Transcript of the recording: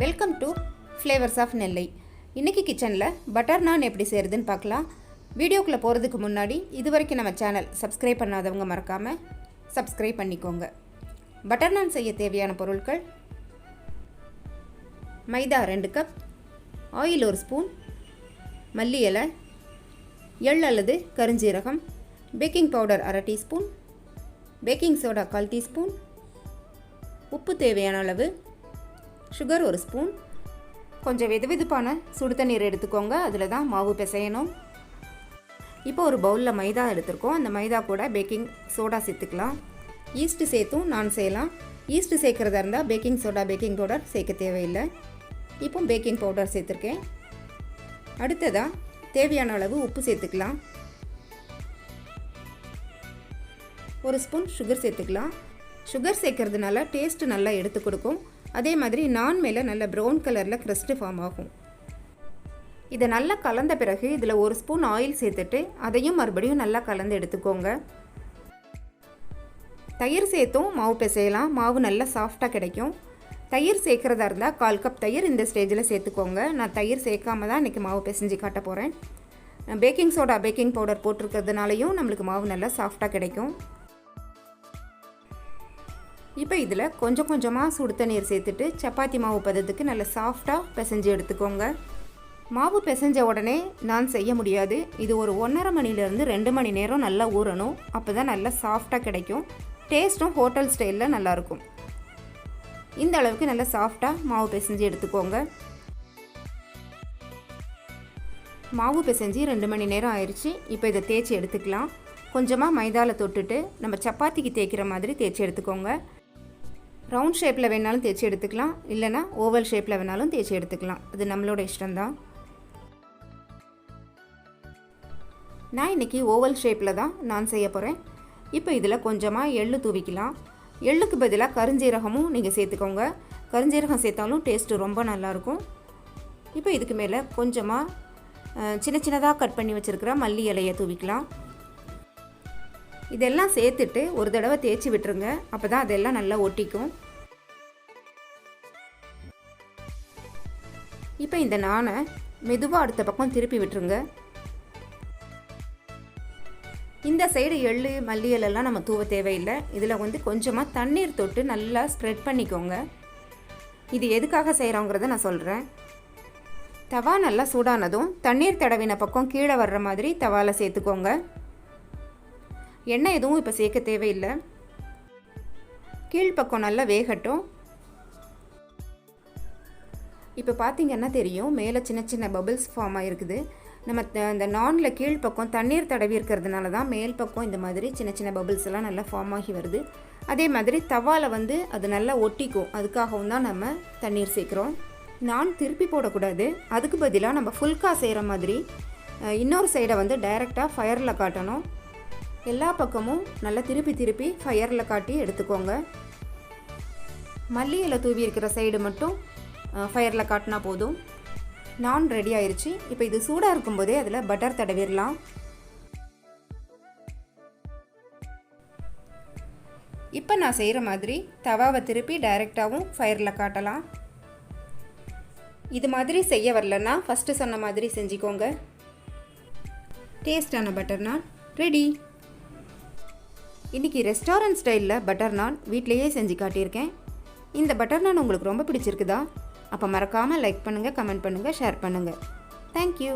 Welcome to flavours of நெல்லை. இன்றைக்கி கிச்சனில் butter நான் எப்படி செய்கிறதுன்னு பார்க்கலாம். வீடியோக்குள்ளே போகிறதுக்கு முன்னாடி இது வரைக்கும் நம்ம சேனல் சப்ஸ்கிரைப் பண்ணாதவங்க மறக்காமல் சப்ஸ்கிரைப் பண்ணிக்கோங்க. பட்டர் நான் செய்ய தேவையான பொருட்கள்: மைதா 2 கப், ஆயில் 1 ஸ்பூன், மல்லி இலை, எள் அல்லது கருஞ்சீரகம், baking powder 1/2 teaspoon, baking soda 1/4 teaspoon, உப்பு தேவையான அளவு, சுகர் 1 ஸ்பூன். கொஞ்சம் வெதுவெதுப்பான சுடு தண்ணீர் எடுத்துக்கோங்க, அதில் தான் மாவு பிசையணும். இப்போ ஒரு பவுலில் மைதா எடுத்துருக்கோம். அந்த மைதா கூட பேக்கிங் சோடா சேர்த்துக்கலாம். ஈஸ்ட்டு சேர்த்தும் நான் செய்யலாம். ஈஸ்ட்டு சேர்க்குறதா இருந்தால் பேக்கிங் சோடா பேக்கிங் பவுடர் சேர்க்க தேவையில்லை. இப்போ பேக்கிங் பவுடர் சேர்த்துருக்கேன். அடுத்ததாக தேவையான அளவு உப்பு சேர்த்துக்கலாம். 1 ஸ்பூன் சுகர் சேர்த்துக்கலாம். சுகர் சேர்க்கறதுனால டேஸ்ட்டு நல்லா எடுத்து கொடுக்கும். அதே மாதிரி நான் மேலே நல்ல ப்ரௌன் கலரில் க்ரஸ்ட்டு ஃபார்ம் ஆகும். இதை நல்லா கலந்த பிறகு இதில் 1 ஸ்பூன் ஆயில் சேர்த்துட்டு அதையும் மறுபடியும் நல்லா கலந்து எடுத்துக்கோங்க. தயிர் சேர்த்தும் மாவு பிசையலாம். மாவு நல்லா சாஃப்டாக கிடைக்கும். தயிர் சேர்க்குறதா இருந்தால் 1/4 கப் தயிர் இந்த ஸ்டேஜில் சேர்த்துக்கோங்க. நான் தயிர் சேர்க்காம தான் இன்றைக்கி மாவு பிசைஞ்சு காட்ட போகிறேன். பேக்கிங் சோடா பேக்கிங் பவுடர் போட்டிருக்கிறதுனாலையும் நம்மளுக்கு மாவு நல்லா சாஃப்டாக கிடைக்கும். இப்போ இதில் கொஞ்சம் கொஞ்சமாக சுடு தண்ணீர் சேர்த்துட்டு சப்பாத்தி மாவு பதத்துக்கு நல்லா சாஃப்டாக பிசைஞ்சு எடுத்துக்கோங்க. மாவு பிசைஞ்ச உடனே நான் செய்ய முடியாது. இது ஒரு 1.5 மணிலேருந்து 2 மணி நேரம் நல்லா ஊறணும். அப்போ தான் நல்லா சாஃப்டாக கிடைக்கும். டேஸ்ட்டும் ஹோட்டல் ஸ்டைலில் நல்லாயிருக்கும். இந்த அளவுக்கு நல்லா சாஃப்டாக மாவு பிசைஞ்சு எடுத்துக்கோங்க. மாவு பிசைஞ்சு 2 மணி நேரம் ஆயிடுச்சு. இப்போ இதை தேய்ச்சி எடுத்துக்கலாம். கொஞ்சமாக மைதாவில் தொட்டுட்டு நம்ம சப்பாத்திக்கு தேய்க்கிற மாதிரி தேய்ச்சி எடுத்துக்கோங்க. ரவுண்ட் ஷேப்பில் வேணாலும் தேய்ச்சி எடுத்துக்கலாம், இல்லைனா ஓவல் ஷேப்பில் வேணாலும் தேய்ச்சி எடுத்துக்கலாம். அது நம்மளோட இஷ்டம்தான். நான் இன்றைக்கி ஓவல் ஷேப்பில் தான் நான் செய்ய போகிறேன். இப்போ இதில் கொஞ்சமாக எள்ளு தூவிக்கலாம். எள்ளுக்கு பதிலாக கருஞ்சீரகமும் நீங்கள் சேர்த்துக்கோங்க. கருஞ்சீரகம் சேர்த்தாலும் டேஸ்ட்டு ரொம்ப நல்லாயிருக்கும். இப்போ இதுக்கு மேலே கொஞ்சமாக சின்ன சின்னதாக கட் பண்ணி வச்சுருக்கிற மல்லி இலையை தூவிக்கலாம். இதெல்லாம் சேர்த்துட்டு ஒரு தடவை தேய்ச்சி விட்டுருங்க. அப்போ தான் அதெல்லாம் நல்லா ஒட்டிக்கும். இப்போ இந்த நானை மெதுவாக அடுத்த பக்கம் திருப்பி விட்டுருங்க. இந்த சைடு எள்ளு மல்லி இலையெல்லாம் நம்ம தூவ தேவையில்லை. இதில் கொஞ்சமாக தண்ணீர் தொட்டு நல்லா ஸ்ப்ரெட் பண்ணிக்கோங்க. இது எதுக்காக செய்கிறோங்கிறத நான் சொல்கிறேன். தவா நல்லா சூடானதும் தண்ணீர் தடவின பக்கம் கீழே வர்ற மாதிரி தவாவில் சேர்த்துக்கோங்க. எண்ணெய் எதுவும் இப்போ சேர்க்க தேவையில்லை. கீழ்ப்பக்கம் நல்லா வேகட்டும். இப்போ பார்த்திங்கன்னா தெரியும், மேலே சின்ன சின்ன பபிள்ஸ் ஃபார்ம் ஆகிருக்குது. நம்ம இந்த நானில் கீழ்ப்பக்கம் தண்ணீர் தடவி இருக்கிறதுனால தான் மேல் பக்கம் இந்த மாதிரி சின்ன சின்ன பபிள்ஸ் எல்லாம் நல்லா ஃபார்ம் ஆகி வருது. அதே மாதிரி தவாவில் அது நல்லா ஒட்டிக்கும். அதுக்காகவும் தான் நம்ம தண்ணீர் சேர்க்குறோம். நான் திருப்பி போடக்கூடாது. அதுக்கு பதிலாக நம்ம ஃபுல்கா செய்கிற மாதிரி இன்னொரு சைடை டைரெக்டாக ஃபயரில் காட்டணும். எல்லா பக்கமும் நல்லா திருப்பி திருப்பி ஃபயரில் காட்டி எடுத்துக்கோங்க. மல்லி இலை தூவி இருக்கிற சைடு மட்டும் ஃபயரில் காட்டினா போதும். நான் ரெடி ஆயிடுச்சு. இப்போ இது சூடாக இருக்கும்போதே அதில் பட்டர் தடவிடலாம். இப்போ நான் செய்கிற மாதிரி தவாவை திருப்பி டைரெக்டாகவும் ஃபயரில் காட்டலாம். இது மாதிரி செய்ய வரலன்னா ஃபஸ்ட்டு சொன்ன மாதிரி செஞ்சுக்கோங்க. டேஸ்டான பட்டர் நான் ரெடி. இன்றைக்கி ரெஸ்டாரண்ட் ஸ்டைலில் பட்டர் நான் வீட்டிலையே செஞ்சு காட்டியிருக்கேன். இந்த பட்டர் நான் உங்களுக்கு ரொம்ப பிடிச்சிருக்குதா? அப்போ மறக்காமல் லைக் பண்ணுங்கள், கமெண்ட் பண்ணுங்கள், ஷேர் பண்ணுங்கள். தேங்க்யூ.